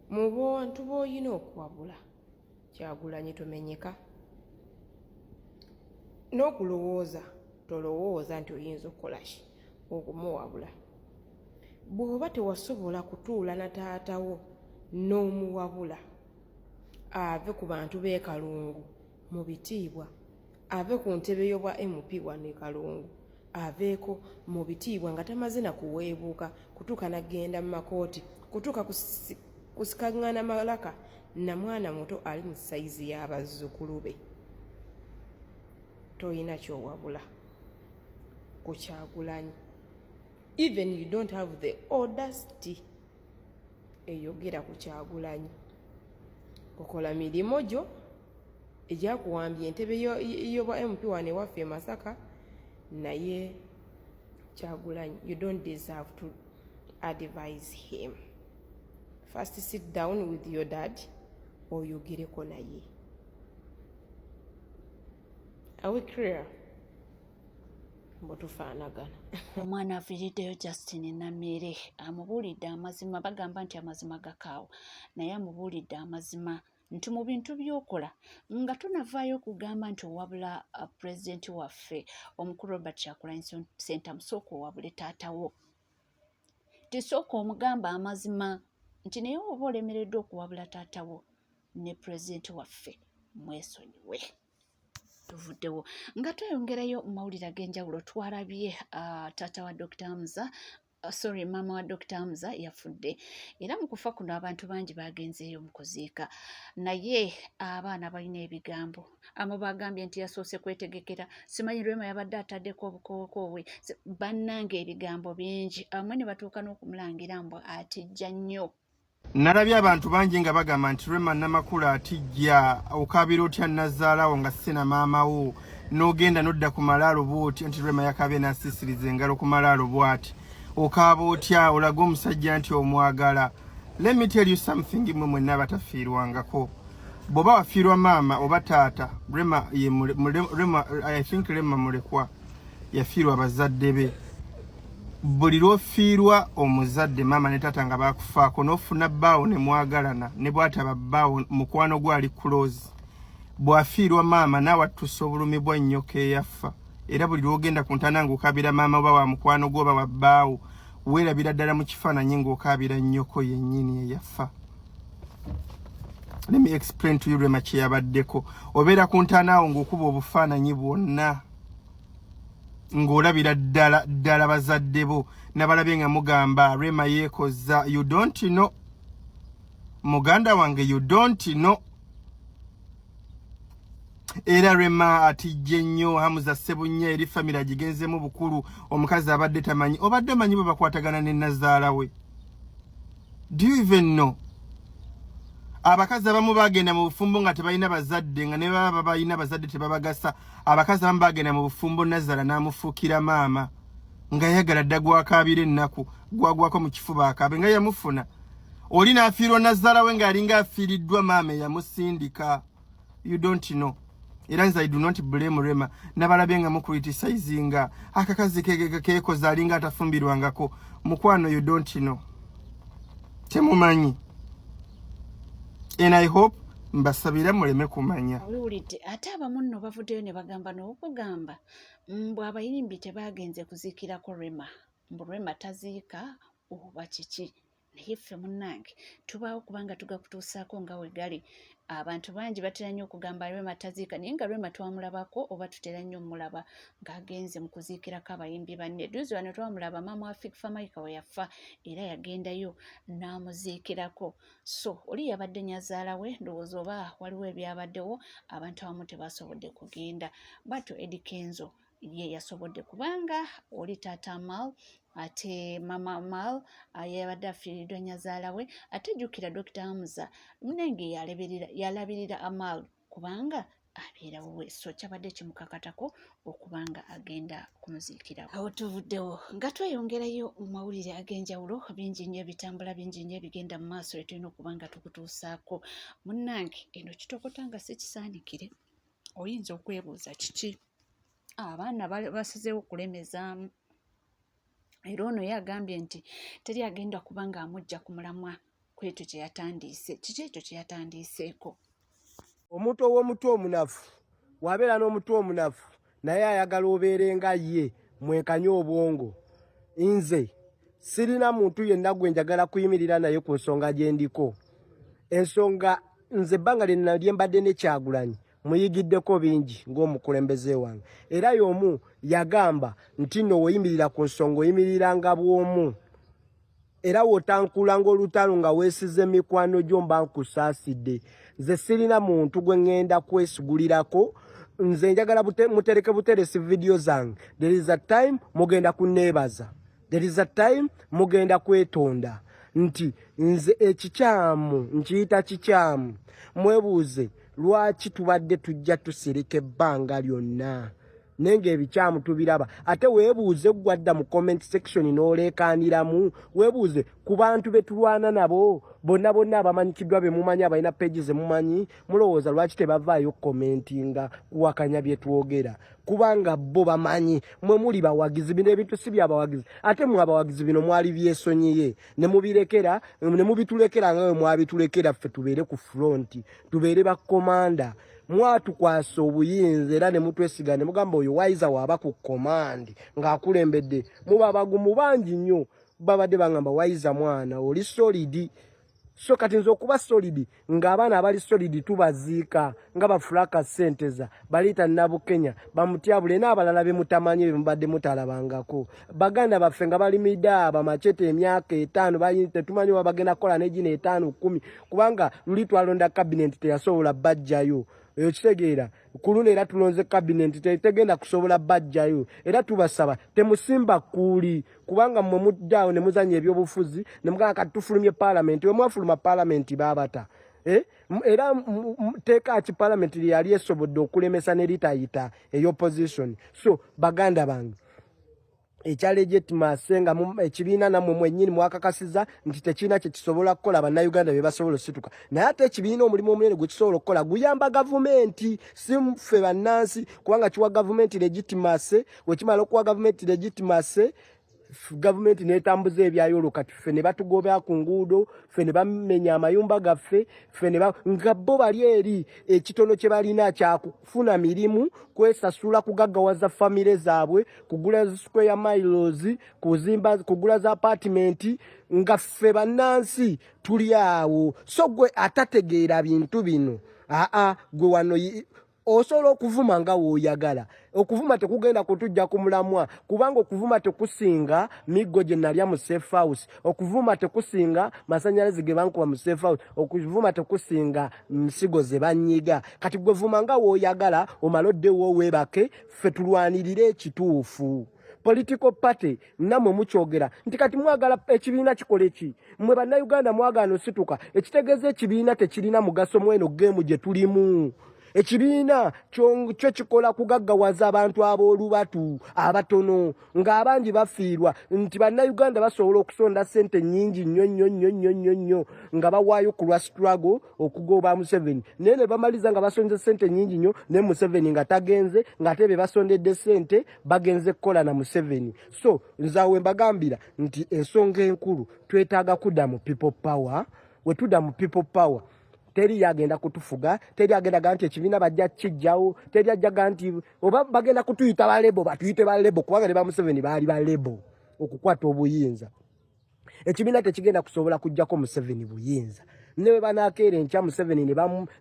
mu bantu b'olina okuwabula Kyagulanyi tomenyeka. N'okulowooza tolowooza nti oyinza okukola ki okumuwabula. Bw'oba tewasobola kutuula na taatawo n'omuwabula ave ku bantu b'e Kalungu mu bitiibwa, ave ku ntebe y'obwa MP wano e Kalungu, aveeko mu bitiibwa nga tamaze na kuweebuuka kutuuka n'agenda mu makooti, kutuuka kusikaŋŋana malaka na mwana muto ali mu sayizi y'abazzukulu be. Toyina kyowabula ku Kyagulanyi. Even you don't have the audacity eyogera ku Kyagulanyi. Okola mirimu gyo egyakuwambya entebe y'obwa MP wano ewaffe e Masaka, naye Kyagulanyi, you don't deserve to advise him. First sit down with your dad oyogereko naye. Are we clear? Mbotufaanagana. Omwana afiiriddeyo Justin Namere amubuulidde amazima. Bagamba nti amazima gakaawo, naye amubuulidde amazima nti mu bintu by'okola nga tonavaayo kugamba nti owabula pulezidenti waffe omukulu Robert Kyagulanyi Ssentamu, sooka owabule taatawo. Tisooka omugamba amazima nti naye oba olemereddwa okuwabula taatawo ne pulezidenti waffe mwesonyiwe. Tuvuddewo nga tweyongerayo mu mawulire ag'enjawulo. Twalabye taata wa Dr. Hamza, maama wa Dr. Hamza yafudde, era mu kufa kuno abantu bangi bagenzeeyo mu kuziika, naye abaana balina ebigambo. Amo bagambye nti yasoose kwetegekera, simanyi Rwema yabadde ataddeko obukoowekoowe, bannange ebigambo bingi, amwe ne batuuka n'okumulangira mbu atijja nnyo. Nalabye abantu bangi nga bagamba nti Rwema Namakula atijja, okabira otya nazaalawo nga sina maama wo, n'ogenda n'odda ku malaalo bw'oti nti Rwema yakabye n'asiisiriza engalo ku malaalo bw'ati, okaaba otya olaga omusajja nti omwagala. Let me tell you something, mwe mwenna abatafiirwangako. Bw'oba wafiirwa maama oba taata, I think Rwema mulekwa yafiirwa abazadde be. Buli lw'ofiirwa omuzadde maama ne taata nga bakufaako n'ofuna bbaawo ne mwagalana ne bw'ataba bbaawo mukwano gwali close, bw'afiirwa maama naawe atuusa obulumi bwa nnyoka eyafa. Era buli lw'ogenda ku ntana ng'okaabira maama oba wa mukwano gwo oba wa bbaawo, weerabira ddala mu kifaananyi ng'okaabira nnyoko yennyini eyafa. Let me explain to you Rwema kye yabaddeko. Obeera ku ntana awo ng'okuba obufaananyi bwonna ng'olabira ddala bazadde bo, nabalabye nga mugamba Rwema yeekoza. You don't know. Muganda wange, you don't know. Era Rwema atijje nnyo. Hamza Ssebunya eri famire agigenzeemu bukulu, omukazi abadde tamanyi. Obadde manyi bwe bakwatagana ne nazaala we? Do you even know? Abakazi abamu bagenda mu bufumbo nga tebalina bazadde, nga ne baba balina bazadde tebabagasa. Abakazi abamu bagenda mu bufumbo Nazala n'amufuukira maama, nga yagala dda gwakaabira ennaku, gwagwako mu kifuba akaabe, nga yamufuna. Oli n'afiirwa Nazaala we ng'alinga afiiriddwa maama eyamusindika. You don't know. Era nze I do not blame Rwema. Nabalabye nga mucriticizinga akakazi keekoza alinga atafumbirwangako. Mukwano, you don't know. Temumanyi. And I hope mbasabira muleme kumanya. Awulidde ate abamu nno bavuddeyo ne bagamba n'okugamba mbu abayimbi tebagenze kuziikirako Rwema, mbu Rwema taziika oba kiki. Naye ffe munnange tubaawo kubanga tugakutuusaako nga we gali. Abantu bangi batera nnyo okugamba Rwema taziika, naye nga Rwema twamulabako oba tutera nnyo mulaba ng'agenze mu kuziikirako abayimbi banne. Edduuzi wano twamulaba maama wa Fikfa Maika we yafa, era yagendayo n'amuziikirako. So oli yabadde nnyazaala we, ndowooza oba waliwo ebyabaddewo, abantu abamu tebasobodde kugenda. Batu Eddie Kenzo ye yasobodde kubanga oli taata Amal ate mama Amal yabadde afiiriddwa nnyazaala we. Ate jjukira Dr. Hamza munenge yalabirira Amal kubanga abeera wuwe, so kyabadde kimukakatako okubanga agenda kumuziikirawo. Awo tuvuddewo nga tweyongerayo mu mawulire ag'enjawulo. Bingi nnyo ebitambula, bingi nnyo ebigenda mu maaso tulina okuba nga tukutuusaako. Munnange eno kitokota nga si kisaanikire. Oyinza okwebuuza kiki abaana basazeewo okulemezaamu. Era ono ye agambye nti teri agenda kuba ng'amugja ku mulamwa kwetu kye yatandise kiki ekyo kye yatandiseeko. Omuntu ow'omutwe omunafu wabeera n'omutwe omunafu naye ayagala obeere nga ye mwekanye obwongo. Nze sirina muntu yenna gwe njagala kuyimirira naye ku nsonga gye ndiko. Ensonga nze ebbanga lye mbadde ne Kyagulanyi muyigiddeko bingi ng'omukulembeze wange. Era y'omu yagamba nti nno weyimirira ku nsonga oyimiriranga bw'omu. Era wotankulanga olutalo nga weesize mikwano gyo mba nkusaasidde. Nze sirina muntu gwe ngenda kwesigulirako. Nze njagala mutereke buteresi video zange. There is a time mugenda kunneebaza. There is a time mugenda kwetonda. Nti nze ekikyamu nkiyita kikyamu. Mwebuuze lwaki tubadde tujja tusirika ebbanga lyonna nenge ebikyamu tubiraba. Ate weebuuze gwadda mu comment section n'oleekaaniramu. Weebuuze ku bantu be tulwana nabo bonna abamanyikiddwa be mumanyi abalina pages ze mumanyi mulowooza lwaki tebavaayo commentinga kuwakanya bye twogera. Kubanga bo bamanyi mwe muli bawagizi. Bino ebintu si byabawagizi. Ate mwe abawagizi bino mwali byesonyiye ne mubirekera ne mubitulekera nga mwe mwabitulekera ffe tubeere ku front tubeere bakomanda. Mwatukwasa obuyinza era ne mutwesiga ne mugamba oyo Waiza waba ku command ng'akulembedde. Muba bagumu bangi nnyo babadde bangamba Waiza mwana oli solid. So kati nzo kuba solid ng'abaana abali solid tubaziika nga bafulaka senteza balita nabo Kenya bamutyabule n'abalala be mutamanyi be mbadde mutalabangako. Baganda baffe nga bali midaba machete emyaka 5 bayite tumanyi wabagenda kola n'egine 5 10 kubanga luli twalonda cabinet teyasobola bajjayo. Eyo kitegeera kuluna era tulonze cabinet tegenda kusobola bajjayo. Era tubasaba temusimba kuli kubanga mmwe mujjaawo ne muzanya ebyobufuzi ne mugamba kati tufulumye parliament. We mwafuluma parliament babata. Era teeka ki parliament yali esobodde okulemesa ne litayita ey'opposition. So baganda bange ekyalegitimase nga ekibiina nammwe mwennyini mwakakasiza nti tekirina kye kisobola kukola bannayuganda bye basobola osituka. Naye ate ekibiina omulimu omunene gwe kisobola okukola guyamba gavumenti si ffe bannansi kubanga kiwa gavumenti legitimase. Wekimala okuwa gavumenti legitimase gavumenti netambuza ebyayo kati ffe ne batugobera ku nguudo ffe ne bamenya amayumba gaffe ffe ne nga bo bali eri ekitono kye balina kyakufuna mirimu kwesasula kugaggawaza famire zaabwe kugula square miles kuzimba kugula za apartment nga ffe bannansi tuli awo. So gwe atategeera bintu bino gwe wano osobola okuvuma nga w'oyagala. Okuvuma tekugenda kutujja ku mulamwa kubanga okuvuma tekusinga miggo gye nalya mu safe house. Okuvuma tekusinga masannyalaze ge bankuba mu safe house. Okuvuma tekusinga nsigo ze banyiga. Kati gwe vuma nga w'oyagala omala oddewo weebake ffe tulwanirire ekituufu. Political party namwe mukyogera nti kati mwagala ekibiina kikole ki? Mwe bannayuganda mwagala osituka ekitegeeza ekibiina tekirina mugaso mweno geemu gye tulimu. Ekibiina kyo kikola kugaggawaza abantu ab'olubatu abatono ng'abangi bafiirwa nti bannayuganda basobola okusonda ssente nnyingi nnyo nga bawaayo ku lwa struggle okugoba Museveni. Naye ne bamaliza nga basonze ssente nnyingi nnyo ne Museveni nga tagenze ng'ate be basondedde ssente bagenze kukola na Museveni. So nzaawe mbagambira nti ensonga enkulu twetaaga kudda mu people power. We tudda mu people power teri yagenda kutufuga, teri agenda ganti ekibiina bajja kijjawo, teri ajja nti oba bagenda kutuyita balebo batuyite balebo kubanga ne ba Museveni baali balebo okukwata obuyinza. Ekibiina tekigenda kusobola kujjako Museveni buyinza. Ne banakeera enkya Museveni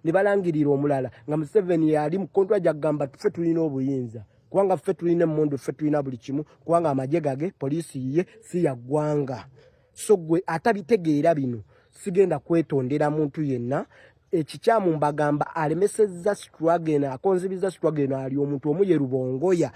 ne balangirira omulala nga Museveni yali mu kontwa jagamba ffe tulina obuyinza kubanga ffe tulina emmundu ffe tulina buli kimu kubanga amagye gage poliisi ye si ya ggwanga. So gwe atabitegeera bino sigenda kwetondera muntu yenna. Ekikyamu mbagamba alemesezza struggle akonzibiza struggle ali omuntu omu ye Rubongoya.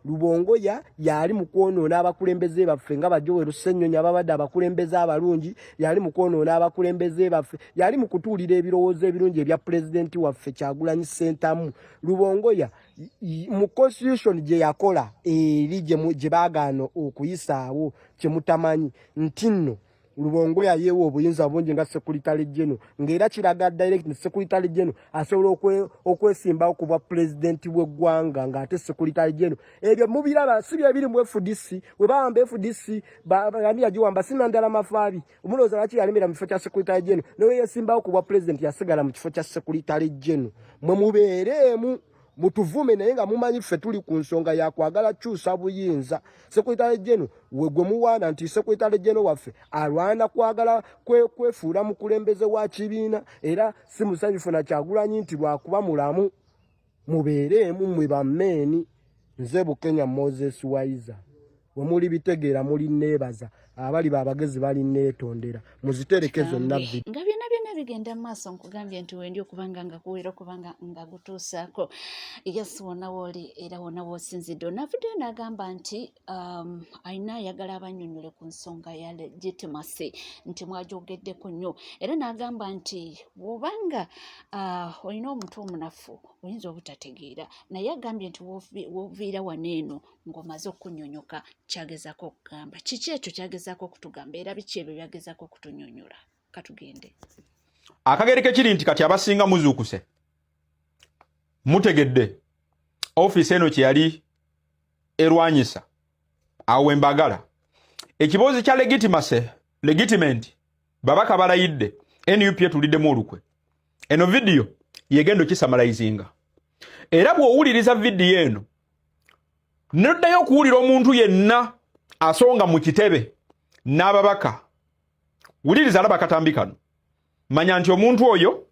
Rubongoya yali mu kwonoona abakulembeze baffe nga Bajowe Ssennyonyi ababadde abakulembeze abalungi. Yali mu kwonoona abakulembeze baffe. Yali mu kutuulira ebirowoozo ebirungi ebya pulezidenti waffe Kyagulanyi Ssentamu. Rubongoya mu constitution gye yakola eri gye baagaana okuyisaawo kye mutamanyi nti nno Lubongo yayewo obuyinza bungi nga Secretary General ngera kiraga direct Secretary General asobola okwesimba okubwa president w'eggwanga nga ate Secretary General ebyo mubiraba sibye biri mu FDC we baamba FDC yani yajiwamba sinandala mafabi umuloza laki yalimira mu kifo kya Secretary General nawe yesimba okubwa president yasigala mu kifo kya Secretary General mwe mubeeremu mutuvume naye nga mumanyi ffe tuli ku nsonga ya kwagala kyusa buyinza Secretary General wegwe muwana nti Secretary General waffe alwana kwagala kwefuula mu kulembeze wa kibiina era si musanyufu na Kyagulanyi nti lwakuba mulamu mubeeremu mwe bammeni nze Bukenya Moses Waiza we muli bitegeera muli neebaza abali babagezi bali neetondera muziterekezo nabbi nga byonna bigenda maaso nkugambye nti wendi okubanga nga kuwera okubanga nga gutuusaako yes wonna wooli era wonna woosinzidde onavuddeyo n'agamba nti ayina ayagala abannyonnyole ku nsonga ya legitimacy nti mwajogeddeko nnyo era n'agamba nti bw'obanga olina omuntu omunafu oyinza obutategeera naye agambye nti woviira wano eno ng'omaze okunnyonnyoka kyagezaako okugamba kiki ekyo kyagezaako okutugamba era biki ebyo byagezaako okutunnyonnyola katugende akagereke kiri nti kati abasinga muzuukuse mutegedde office eno kye yali erwanyisa awo embagala ekiboozi kya legitimate babaka balayidde NUP etuliddemu olukwe eno video yegendo kisamalizinga era bw'owuliriza video eno noddayo okuwulira omuntu yenna asonga mu kitebe n'ababaka wuliriza alaba katambi kano manya nti omuntu oyo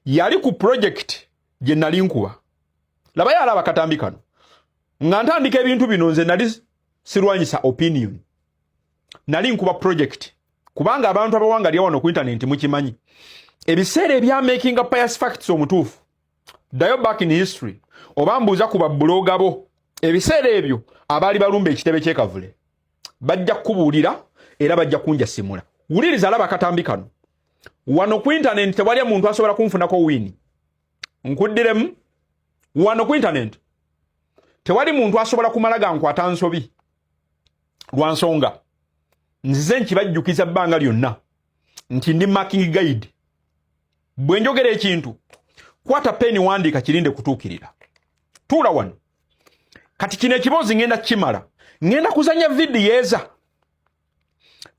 yali ku project gye nali nkuba laba yalaba katambi kano nga ntandika ebintu bino nze nali sirwanyisa opinion nali nkuba project kubanga abantu abawangalya wano ku internet mukimanyi ebiseera ebya making up bias facts omutuufu dayo back in history oba mbuuza ku babbuloga bo ebiseera ebyo abaali balumba ekitebe ky'ekavule bajja kubuulira era bajja kunjasimula wuliriza alaba katambi kano wano ku internet tewali muntu asobola kunfunako wini nkuddiremu wano ku internet tewali muntu asobola kumalaga nkwata nsobi lwa nsonga nzize nkibajjukiza bbanga lyonna nti ndi marking guide bwe njogera ekintu kwata peni wandiika kirinde kutuukirira tuula wano kati kino ekiboozi ngenda kimala ngenda kuzanya video eza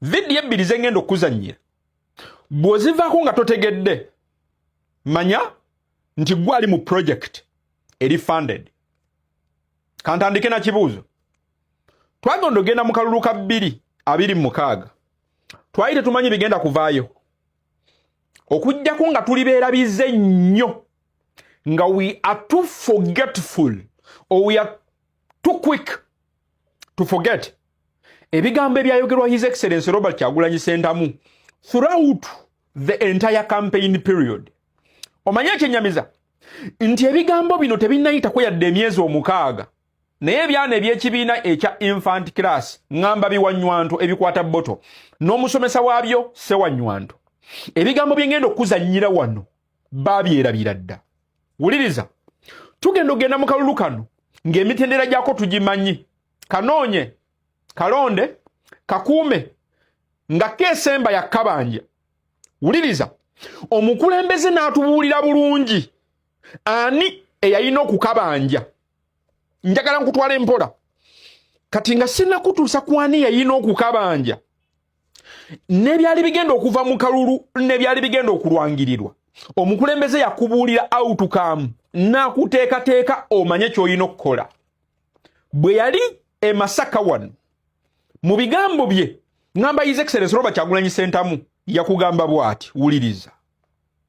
video ebbiri ze ngenda okuzanyira bw'ozivaako nga totegedde manya nti gwali mu project eri funded kantandike na kibuuzo twagondo ogenda mu kalulu ka 226 twali tetumanyi bigenda kuvaayo okujjako nga tulibeerabize nnyo nga we are too forgetful or we are too quick to forget ebigambo ebyayogerwa His Excellency Robert Kyagulanyi Ssentamu throughout the entire campaign period. Omanya kyenyamiza nti ebigambo bino tebinnayitako yadde emyezi 6 naye byana ebyekibiina ekya infant class ngamba biwanywanto ebikwata boto n'omusomesa waabyo sewanywanto ebigambo byengendo okuzannyira wano babyerabira dda wuliriza tugenda ogenda mu kalulu kano ng'emitendera gyako tugimanyi kanoonye kalonde kakuume nga kesemba ya kabanja wuliriza omukulembeze n'atubuulira bulungi ani eyalina okukabanja njagala nkutwala empola kati nga sinnakutuusa ku ani yalina okukabanja n'ebyali bigenda okuva mu kalulu n'ebyali bigenda okulwangirirwa omukulembeze yakubuulira outcome n'akuteekateeka omanye ky'olina okukola bwe yali e Masaka wano mu bigambo bye ngamba His Excellency Robert Kyagulanyi Ssentamu yakugamba bw'ati wuliriza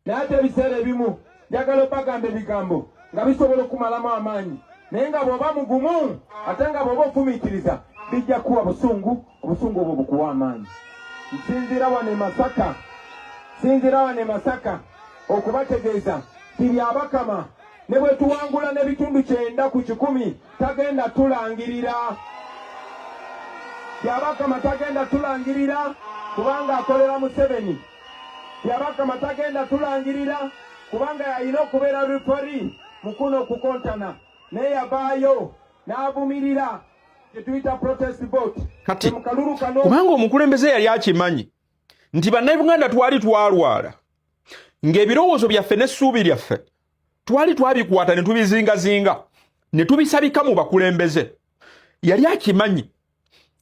naate ebiseera ebimu njagala bagamba ebigambo nga bisobola okumalamu amaanyi naye nga bw'oba mugumu ate nga bw'oba ofumiitiriza bijja kuwa busungu obusungu obwo bukuwa amaanyi nsinzira wano e Masaka okubategeeza ti byabakama ne bwe tuwangula n'ebitundu 9 ku 10 tagenda tulangirira byabakama tagenda tulangirira kubanga akolera Museveni byabakama tagenda tulangirira kubanga yalina okubeera rifari mukuno okukontana naye yabaayo n'avumirira kyetuyita protest vote kati kubanga omukulembeze yali akimanyi nti bannayuganda twali twalwala ng'ebirowoozo byaffe n'essuubi lyaffe twali twabikwata ne tubizingazinga ne tubisabika mu bakulembeze. Yali akimanyi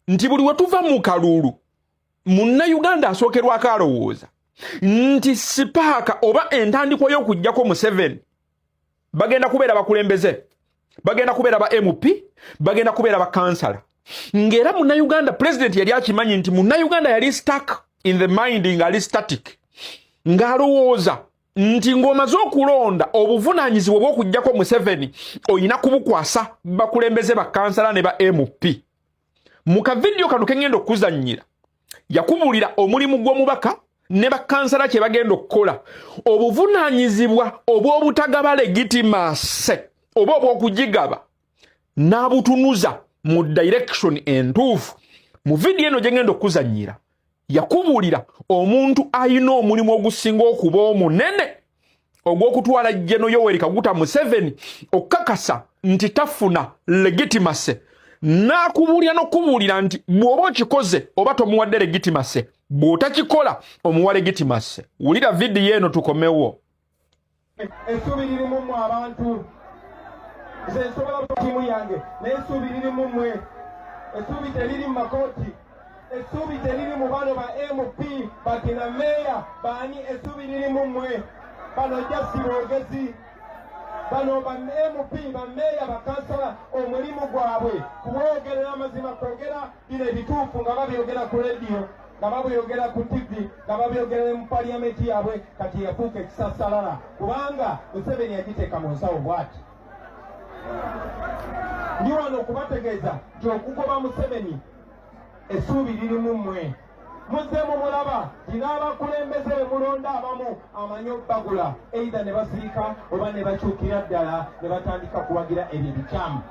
nti buli we tuva mu kalulu munnayuganda asookerwako alowooza nti sipaaka oba entandikwa y'okuggyako Museveni bagenda kubeera bakulembeze, bagenda kubeera ba MP, bagenda kubeera ba kansala. Ng'era munnayuganda president yali akimanyi nti munnayuganda yali stuck in the mind ngali static ng'alowooza nti ng'omaze okulonda obuvunaanyizibwa bw'okuggyako Museveni oyina kubukwasa bakulembeze ba kansala ne ba MP. Mu kavidiyo kano ke ngenda okuzannyira yakubuulira omulimu gw'omubaka ne ba kansala kye bagenda okukola obuvunaanyizibwa obw'obutagaba legitimasi oba obw'okugigaba n'abutunuza mu direction entuufu. Mu vidiyo eno gye ngenda okuzannyira yakubuulira omuntu ayina omulimu ogusinga okuba omunene ogw'okutwala Jeno Yoweri Kaguta Museveni okukakasa nti tafuna legitimasi. N'akubuulira n'okubuulira nti bw'oba okikoze oba tomuwadde legitimasi, bw'otakikola omuwa legitimasi. Wulira vidiyo eno tukomewo. Essuubi lirimu mmwe abantu, nze nsobola tiimu yange n'essuubi lirimu mmwe. Essuubi teriri mu makooti, essuubi teriri mu bano ba MP bakina meeya baani, essuubi lirimu mmwe. Bano jasi boogezi, bano ba MP bameeya bakansala omulimu gwabwe kubwogerera amazima, kwogera bino ebituufu nga babyogera ku rediyo, nga babyogera ku TV, nga babyogera mu paliyamenti yaabwe. Kati yafuuka ekisasalala kubanga Museveni yagiteeka mu nsawo bw'ati. Ndi wano okubategeeza nti okugoba Museveni essuubi lirimu mmwe. Muzzemu mulaba tinaabakulembeze be mulonda abamu amanyi obbagula eitha ne basiika oba ne bakyukira ddala ne batandika kuwagira ebyo ebikyamu.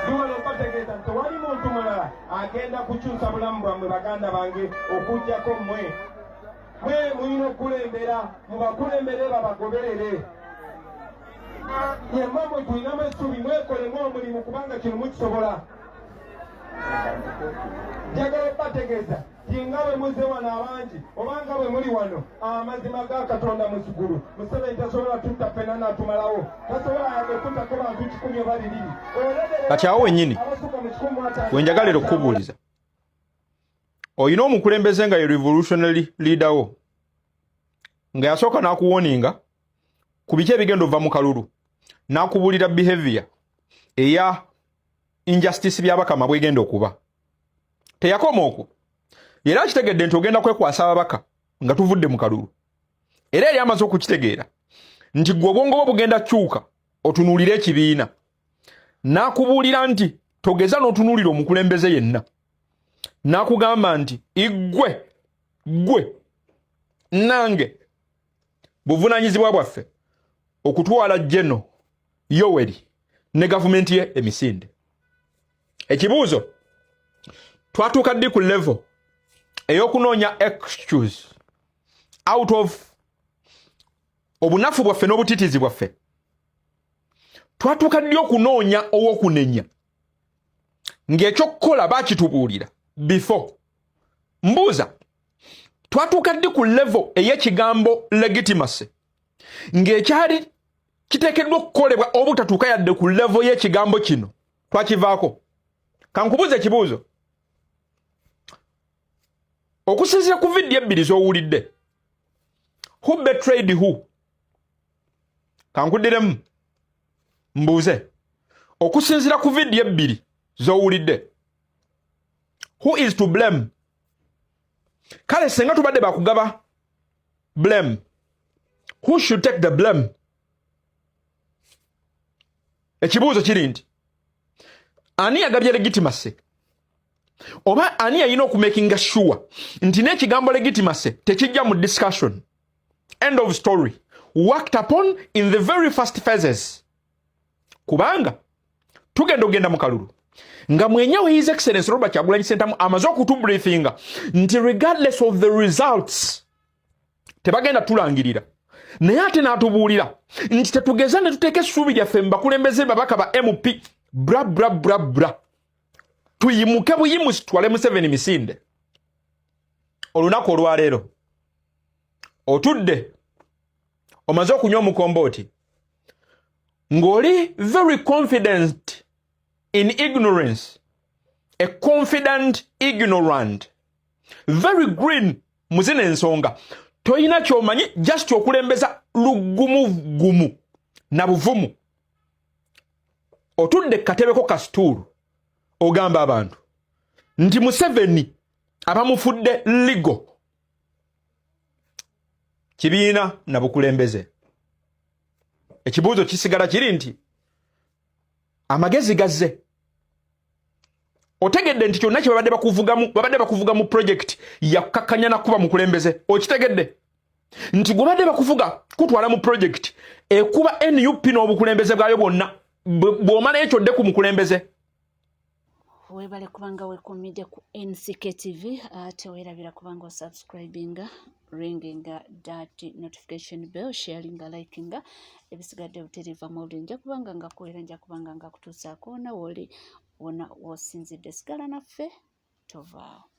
Ndi wano okubategeeza nti tewali muntu mulala agenda kukyusa bulamu bwammwe baganda bange okuggyako mmwe. Mwe mulina okukulembera, mubakulembere babagoberere. Yemmwe tulinamu essuubi mwekolemu omulimu kubanga kino mukisobola. Njagala okubategeeza tinga bwe muzze wano abangi obanga bwe muli wano amazima ga Katonda musigulu. Museveni tasobola tutta ffenna n'atumalawo, tasobola yadde kuttako bantu 100 oba 200. Kati awo wennyini wenjagalira okukubuuliza, oyina omukulembeze nga ye revolutionary leader wo nga yasooka n'akuwoninga ku biki ebigenda ova mu kalulu, n'akubuulira behavior eya injustice by'abakama bwegenda okuba. Teyakoma okwo, era akitegedde nti ogenda kwekwasa ababaka nga tuvudde mu kalulu. Era yali amaze okukitegeera nti gwe obwongo bwo bugenda kyuka otunuulire ekibiina. N'akubuulira nti togeza n'otunuulira omukulembeze yenna. N'akugamba nti gwe nange buvunaanyizibwa bwaffe okutwala Jeno Yoweri ne gavumenti ye emisinde. Ekibuuzo, twatuuka ddi ku level ey'okunoonya excuse out of obunafu bwaffe n'obutitizi bwaffe? Twatuuka ddi okunoonya ow'okunenya ng'ekyokukola baakitubuulira before? Mbuuza, twatuuka ddi ku level ey'ekigambo legitimacy ng'ekyali kiteekeddwa okukolebwa obutatuuka yadde ku level y'ekigambo kino twakivaako? Kankubuuza ekibuuzo, okusinziira ku vidiyo 2 z'owulidde, who betrayed who? Kankuddiremu mbuuze, okusinziira ku vidiyo 2 z'owulidde, who is to blame? Kale senga tubadde bakugaba blame, who should take the blame? Ekibuuzo kiri nti ani yagabye legitimacy? Oba ani yalina okumakinga sure nti n'ekigambo legitimacy tekijja mu discussion? End of story. Worked upon in the very first phases. Kubanga tugenda mu kalulu nga mwenyewe His Excellency Robert Kyagulanyi Ssentamu amaze okutubriefinga nti regardless of the results tebagenda tulangirira, naye ate n'atubuulira nti tetugeza ne tuteeka essuubi lyaffe mbakulembeze babaka ba MP bra tuyimuke buyimusi tutwale Museveni misinde. olunaku olwaleero otudde omaze okunywa omukombooti ng'oli very confident in ignorance, a confident ignorant, very green muzina ensonga, toyina kyomanyi just okulembeza luggumugumu na buvumu. Otudde katebeko ka stool ogamba abantu nti Museveni abamufudde ligo kibiina na bukulembeze. Ekibuuzo kisigala kiri nti amagezi gazze. Otegedde nti kyonna kye babadde bakuvuga mu project yakkakkanya na kuba mukulembeze. Okitegedde nti gwe badde bakuvuga kutwala mu project ekuba NUP n'obukulembeze bwayo bwonna bw'omala ekyodde ku mukulembeze. Webale kubanga wekumide ku NCK TV ate werabira kubanga subscribinga ringinga that notification bell sharinga likinga ebisigadde buteriva mode nja kubanga ngakolera nja kubanga ngakutuusaako wona woli wona wosinzidde sigala naffe tovaawo.